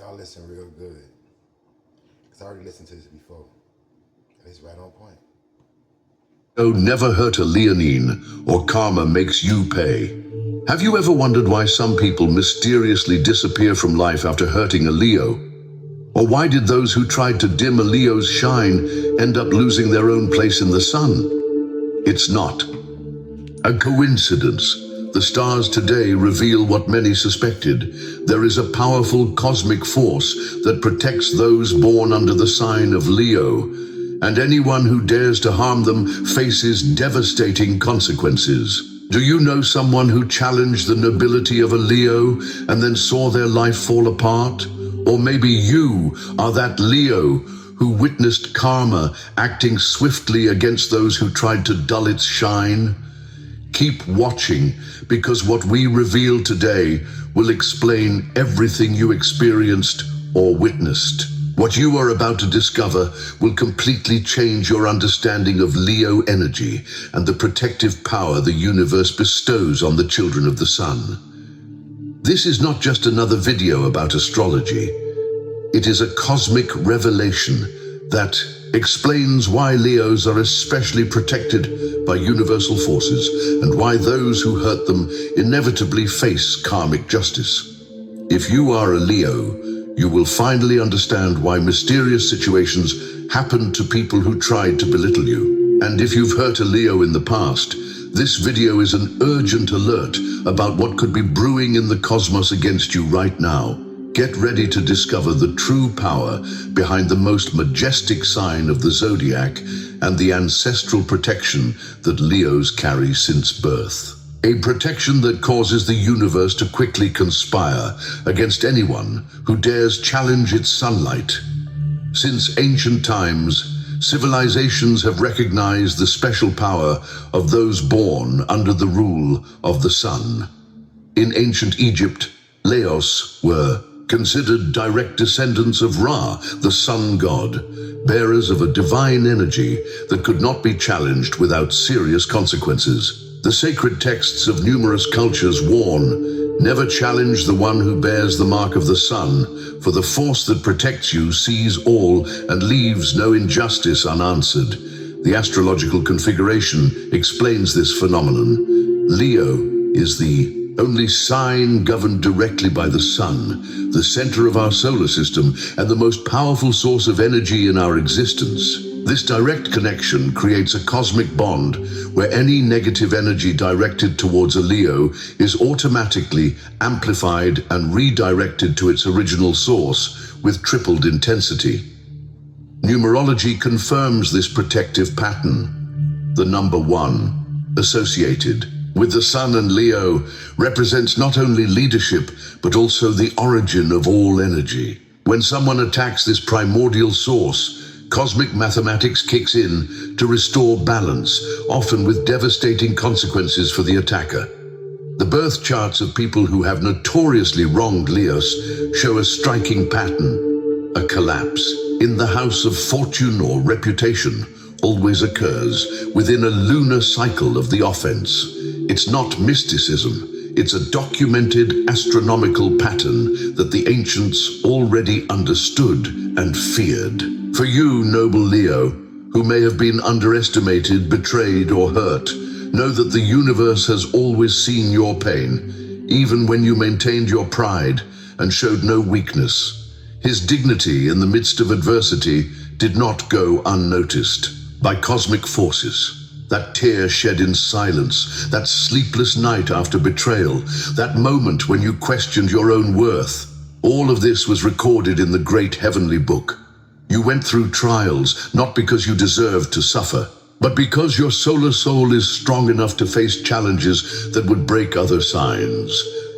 Y'all listen real good. Because I already listened to this before. And it's right on point. Never hurt a Leonine, or karma makes you pay. Have you ever wondered why some people mysteriously disappear from life after hurting a Leo? Or why did those who tried to dim a Leo's shine end up losing their own place in the sun? It's not a coincidence. The stars today reveal what many suspected. There is a powerful cosmic force that protects those born under the sign of Leo, and anyone who dares to harm them faces devastating consequences. Do you know someone who challenged the nobility of a Leo and then saw their life fall apart? Or maybe you are that Leo who witnessed karma acting swiftly against those who tried to dull its shine? Keep watching, because what we reveal today will explain everything you experienced or witnessed. What you are about to discover will completely change your understanding of Leo energy and the protective power the universe bestows on the children of the sun. This is not just another video about astrology. It is a cosmic revelation that explains why Leos are especially protected by universal forces and why those who hurt them inevitably face karmic justice. If you are a Leo, you will finally understand why mysterious situations happen to people who tried to belittle you. And if you've hurt a Leo in the past, this video is an urgent alert about what could be brewing in the cosmos against you right now. Get ready to discover the true power behind the most majestic sign of the zodiac and the ancestral protection that Leos carry since birth. A protection that causes the universe to quickly conspire against anyone who dares challenge its sunlight. Since ancient times, civilizations have recognized the special power of those born under the rule of the sun. In ancient Egypt, Leos were considered direct descendants of Ra, the sun god, bearers of a divine energy that could not be challenged without serious consequences. The sacred texts of numerous cultures warn, never challenge the one who bears the mark of the sun, for the force that protects you sees all and leaves no injustice unanswered. The astrological configuration explains this phenomenon. Leo is the only sign governed directly by the sun, the center of our solar system and the most powerful source of energy in our existence. This direct connection creates a cosmic bond where any negative energy directed towards a Leo is automatically amplified and redirected to its original source with tripled intensity. Numerology confirms this protective pattern. The number 1, associated with the sun and Leo, represents not only leadership, but also the origin of all energy. When someone attacks this primordial source, cosmic mathematics kicks in to restore balance, often with devastating consequences for the attacker. The birth charts of people who have notoriously wronged Leos show a striking pattern. A collapse in the house of fortune or reputation always occurs within a lunar cycle of the offense. It's not mysticism, it's a documented astronomical pattern that the ancients already understood and feared. For you, noble Leo, who may have been underestimated, betrayed, or hurt, know that the universe has always seen your pain, even when you maintained your pride and showed no weakness. His dignity in the midst of adversity did not go unnoticed by cosmic forces. That tear shed in silence, that sleepless night after betrayal, that moment when you questioned your own worth, all of this was recorded in the great heavenly book. You went through trials, not because you deserved to suffer, but because your solar soul is strong enough to face challenges that would break other signs.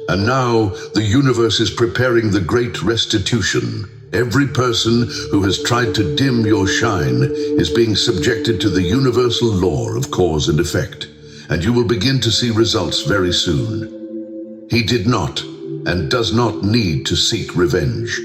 And now, the universe is preparing the great restitution. Every person who has tried to dim your shine is being subjected to the universal law of cause and effect, and you will begin to see results very soon. He did not and does not need to seek revenge.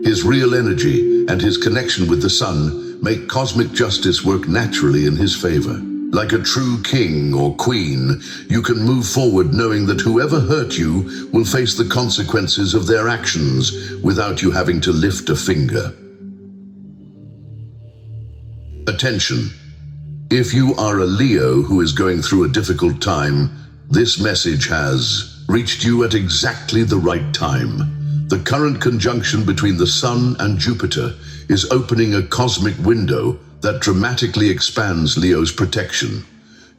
His real energy and his connection with the sun make cosmic justice work naturally in his favor. Like a true king or queen, you can move forward knowing that whoever hurt you will face the consequences of their actions without you having to lift a finger. Attention. If you are a Leo who is going through a difficult time, this message has reached you at exactly the right time. The current conjunction between the Sun and Jupiter is opening a cosmic window that dramatically expands Leo's protection.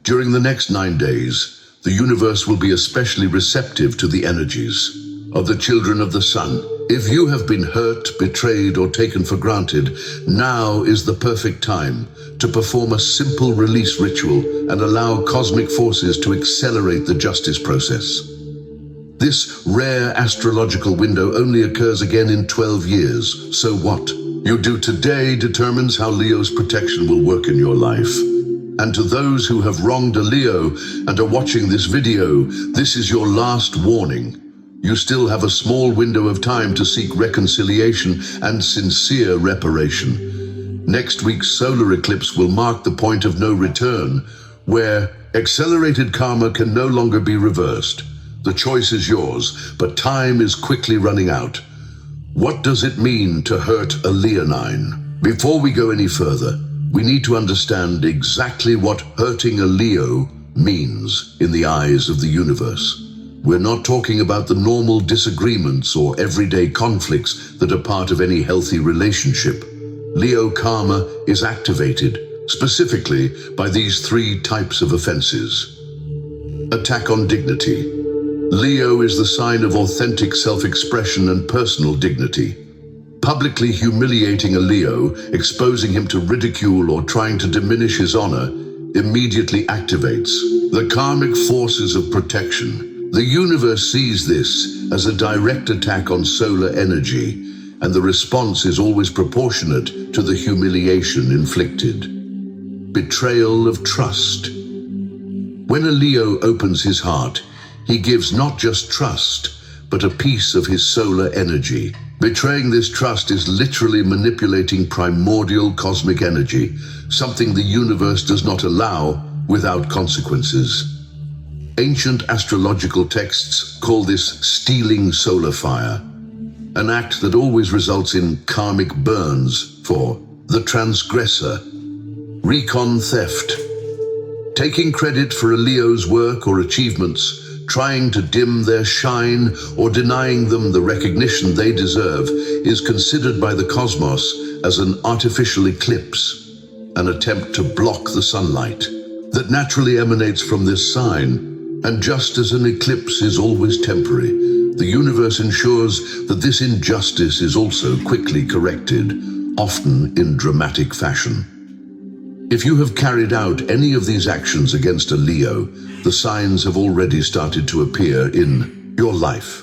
During the next 9 days, the universe will be especially receptive to the energies of the children of the Sun. If you have been hurt, betrayed, or taken for granted, now is the perfect time to perform a simple release ritual and allow cosmic forces to accelerate the justice process. This rare astrological window only occurs again in 12 years, so what you do today determines how Leo's protection will work in your life. And to those who have wronged a Leo and are watching this video, this is your last warning. You still have a small window of time to seek reconciliation and sincere reparation. Next week's solar eclipse will mark the point of no return, where accelerated karma can no longer be reversed. The choice is yours, but time is quickly running out. What does it mean to hurt a Leonine? Before we go any further, we need to understand exactly what hurting a Leo means in the eyes of the universe. We're not talking about the normal disagreements or everyday conflicts that are part of any healthy relationship. Leo karma is activated, specifically by these 3 types of offenses. Attack on dignity. Leo is the sign of authentic self-expression and personal dignity. Publicly humiliating a Leo, exposing him to ridicule or trying to diminish his honor, immediately activates the karmic forces of protection. The universe sees this as a direct attack on solar energy, and the response is always proportionate to the humiliation inflicted. Betrayal of trust. When a Leo opens his heart, he gives not just trust, but a piece of his solar energy. Betraying this trust is literally manipulating primordial cosmic energy, something the universe does not allow without consequences. Ancient astrological texts call this stealing solar fire, an act that always results in karmic burns for the transgressor. Recon theft. Taking credit for a Leo's work or achievements, trying to dim their shine or denying them the recognition they deserve is considered by the cosmos as an artificial eclipse, an attempt to block the sunlight that naturally emanates from this sign. And just as an eclipse is always temporary, the universe ensures that this injustice is also quickly corrected, often in dramatic fashion. If you have carried out any of these actions against a Leo, the signs have already started to appear in your life.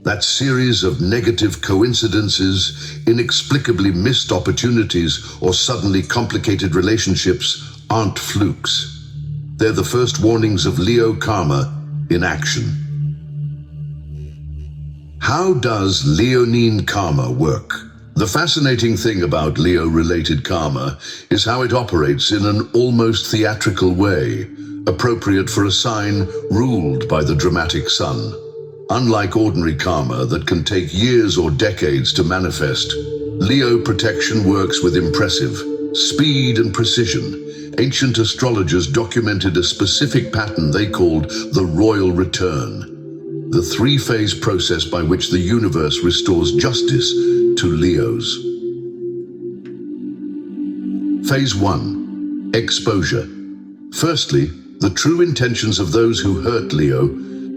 That series of negative coincidences, inexplicably missed opportunities, or suddenly complicated relationships aren't flukes. They're the first warnings of Leo karma in action. How does Leonine karma work? The fascinating thing about Leo-related karma is how it operates in an almost theatrical way, appropriate for a sign ruled by the dramatic sun. Unlike ordinary karma that can take years or decades to manifest, Leo protection works with impressive speed and precision. Ancient astrologers documented a specific pattern they called the royal return, the 3-phase process by which the universe restores justice to Leos. Phase 1. Exposure. Firstly, the true intentions of those who hurt Leo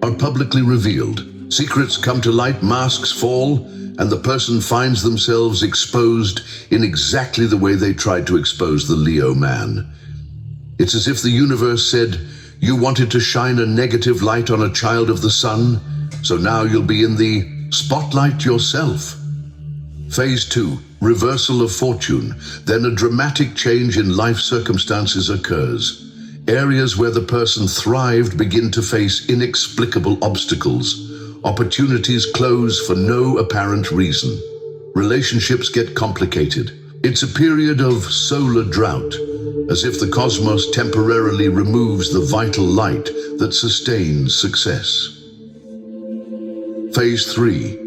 are publicly revealed. Secrets come to light, masks fall, and the person finds themselves exposed in exactly the way they tried to expose the Leo man. It's as if the universe said, "You wanted to shine a negative light on a child of the sun, so now you'll be in the spotlight yourself." Phase 2. Reversal of fortune. Then a dramatic change in life circumstances occurs. Areas where the person thrived begin to face inexplicable obstacles. Opportunities close for no apparent reason. Relationships get complicated. It's a period of solar drought. as if the cosmos temporarily removes the vital light that sustains success. Phase 3.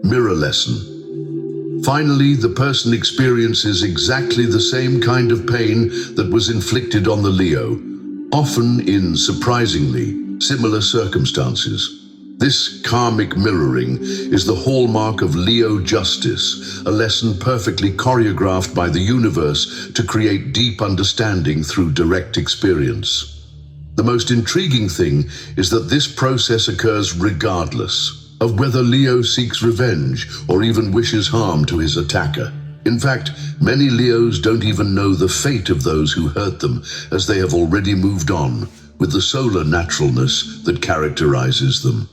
Mirror lesson. Finally, the person experiences exactly the same kind of pain that was inflicted on the Leo, often in surprisingly similar circumstances. This karmic mirroring is the hallmark of Leo justice, a lesson perfectly choreographed by the universe to create deep understanding through direct experience. The most intriguing thing is that this process occurs regardless of whether Leo seeks revenge or even wishes harm to his attacker. In fact, many Leos don't even know the fate of those who hurt them, as they have already moved on with the solar naturalness that characterizes them.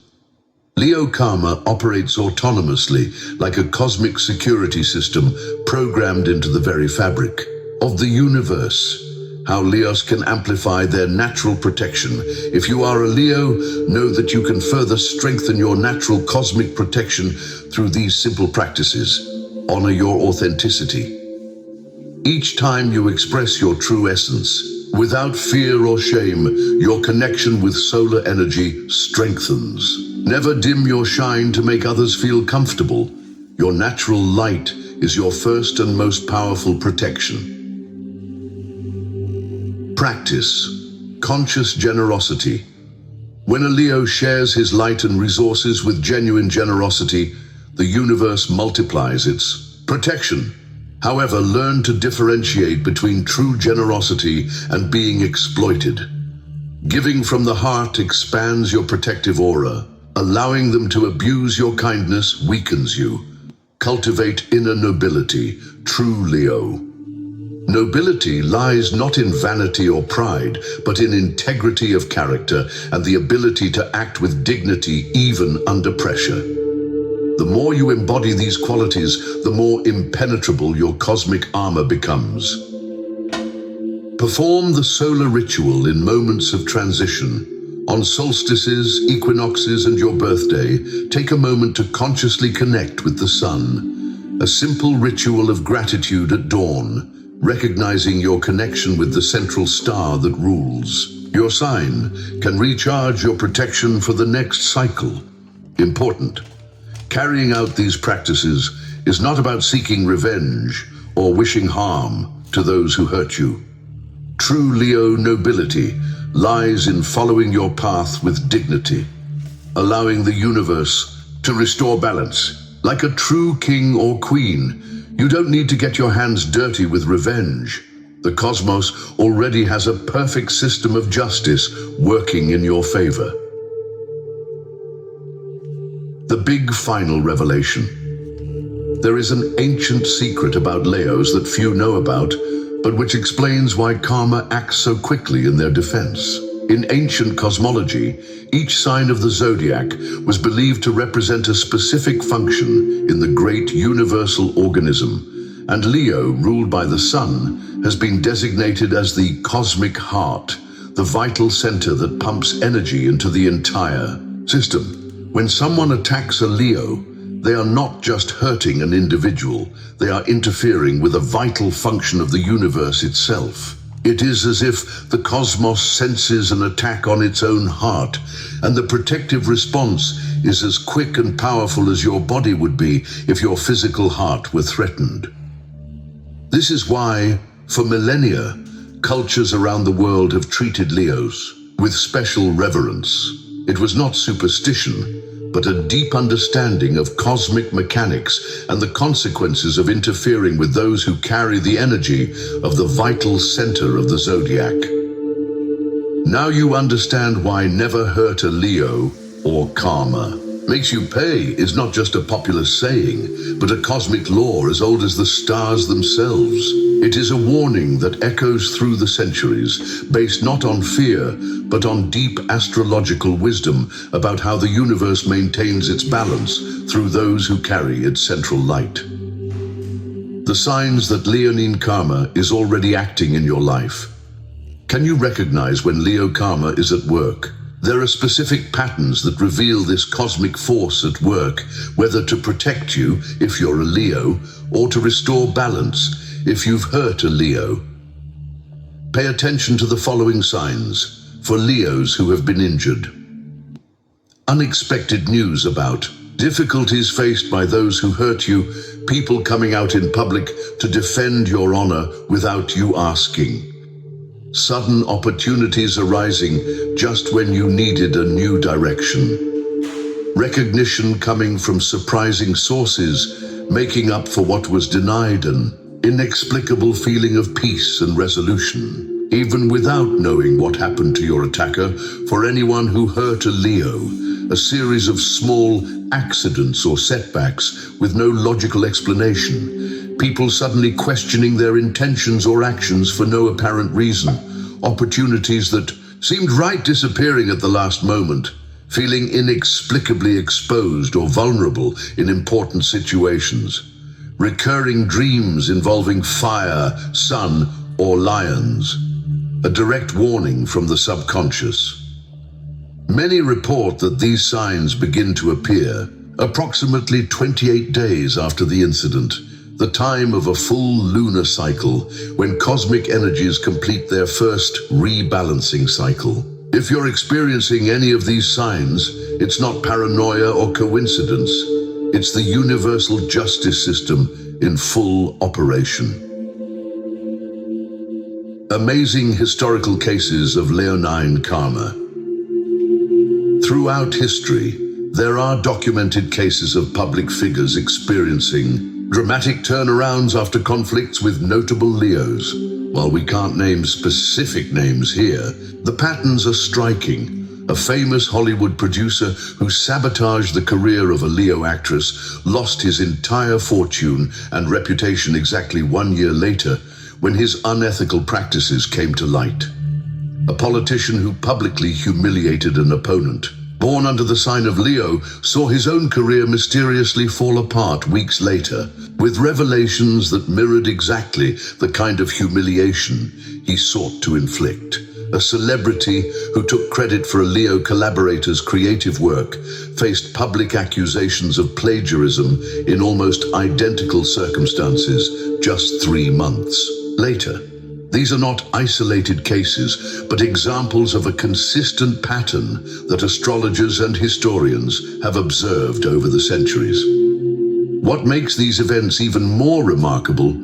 Leo karma operates autonomously, like a cosmic security system programmed into the very fabric of the universe. How Leos can amplify their natural protection. If you are a Leo, know that you can further strengthen your natural cosmic protection through these simple practices. Honor your authenticity. Each time you express your true essence, without fear or shame, your connection with solar energy strengthens. Never dim your shine to make others feel comfortable. Your natural light is your first and most powerful protection. Practice conscious generosity. When a Leo shares his light and resources with genuine generosity, the universe multiplies its protection. However, learn to differentiate between true generosity and being exploited. Giving from the heart expands your protective aura. Allowing them to abuse your kindness weakens you. Cultivate inner nobility, true Leo. Nobility lies not in vanity or pride, but in integrity of character and the ability to act with dignity even under pressure. The more you embody these qualities, the more impenetrable your cosmic armor becomes. Perform the solar ritual in moments of transition. On solstices, equinoxes, and your birthday, take a moment to consciously connect with the sun. A simple ritual of gratitude at dawn, recognizing your connection with the central star that rules. Your sign can recharge your protection for the next cycle. Important. Carrying out these practices is not about seeking revenge or wishing harm to those who hurt you. True Leo nobility lies in following your path with dignity, allowing the universe to restore balance. Like a true king or queen, you don't need to get your hands dirty with revenge. The cosmos already has a perfect system of justice working in your favor. The big final revelation. There is an ancient secret about Leos that few know about, but which explains why karma acts so quickly in their defense. In ancient cosmology, each sign of the zodiac was believed to represent a specific function in the great universal organism, and Leo, ruled by the sun, has been designated as the cosmic heart, the vital center that pumps energy into the entire system. When someone attacks a Leo, they are not just hurting an individual, they are interfering with a vital function of the universe itself. It is as if the cosmos senses an attack on its own heart, and the protective response is as quick and powerful as your body would be if your physical heart were threatened. This is why, for millennia, cultures around the world have treated Leos with special reverence. It was not superstition, but a deep understanding of cosmic mechanics and the consequences of interfering with those who carry the energy of the vital center of the zodiac. Now you understand why never hurt a Leo or karma makes you pay is not just a popular saying, but a cosmic law as old as the stars themselves. It is a warning that echoes through the centuries, based not on fear, but on deep astrological wisdom about how the universe maintains its balance through those who carry its central light. The signs that Leonine karma is already acting in your life. Can you recognize when Leo karma is at work? There are specific patterns that reveal this cosmic force at work, whether to protect you if you're a Leo, or to restore balance if you've hurt a Leo. Pay attention to the following signs for Leos who have been injured. Unexpected news about difficulties faced by those who hurt you, people coming out in public to defend your honor without you asking. Sudden opportunities arising just when you needed a new direction. Recognition coming from surprising sources, making up for what was denied, an inexplicable feeling of peace and resolution, even without knowing what happened to your attacker. For anyone who hurt a Leo, a series of small accidents or setbacks with no logical explanation, people suddenly questioning their intentions or actions for no apparent reason, opportunities that seemed right disappearing at the last moment, feeling inexplicably exposed or vulnerable in important situations, recurring dreams involving fire, sun, or lions, a direct warning from the subconscious. Many report that these signs begin to appear approximately 28 days after the incident, the time of a full lunar cycle when cosmic energies complete their first rebalancing cycle. If you're experiencing any of these signs, it's not paranoia or coincidence. It's the universal justice system in full operation. Amazing historical cases of leonine karma. Throughout history, there are documented cases of public figures experiencing dramatic turnarounds after conflicts with notable Leos. While we can't name specific names here, the patterns are striking. A famous Hollywood producer who sabotaged the career of a Leo actress lost his entire fortune and reputation exactly 1 year later when his unethical practices came to light. A politician who publicly humiliated an opponent, born under the sign of Leo, saw his own career mysteriously fall apart weeks later, with revelations that mirrored exactly the kind of humiliation he sought to inflict. A celebrity who took credit for a Leo collaborator's creative work faced public accusations of plagiarism in almost identical circumstances just 3 months later. These are not isolated cases, but examples of a consistent pattern that astrologers and historians have observed over the centuries. What makes these events even more remarkable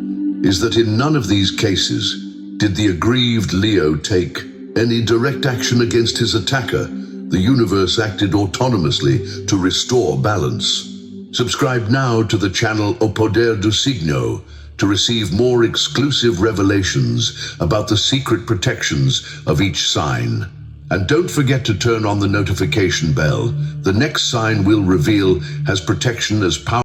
is that in none of these cases did the aggrieved Leo take any direct action against his attacker. The universe acted autonomously to restore balance. Subscribe now to the channel O Poder do Signo to receive more exclusive revelations about the secret protections of each sign. And don't forget to turn on the notification bell. The next sign we'll reveal has protection as powerful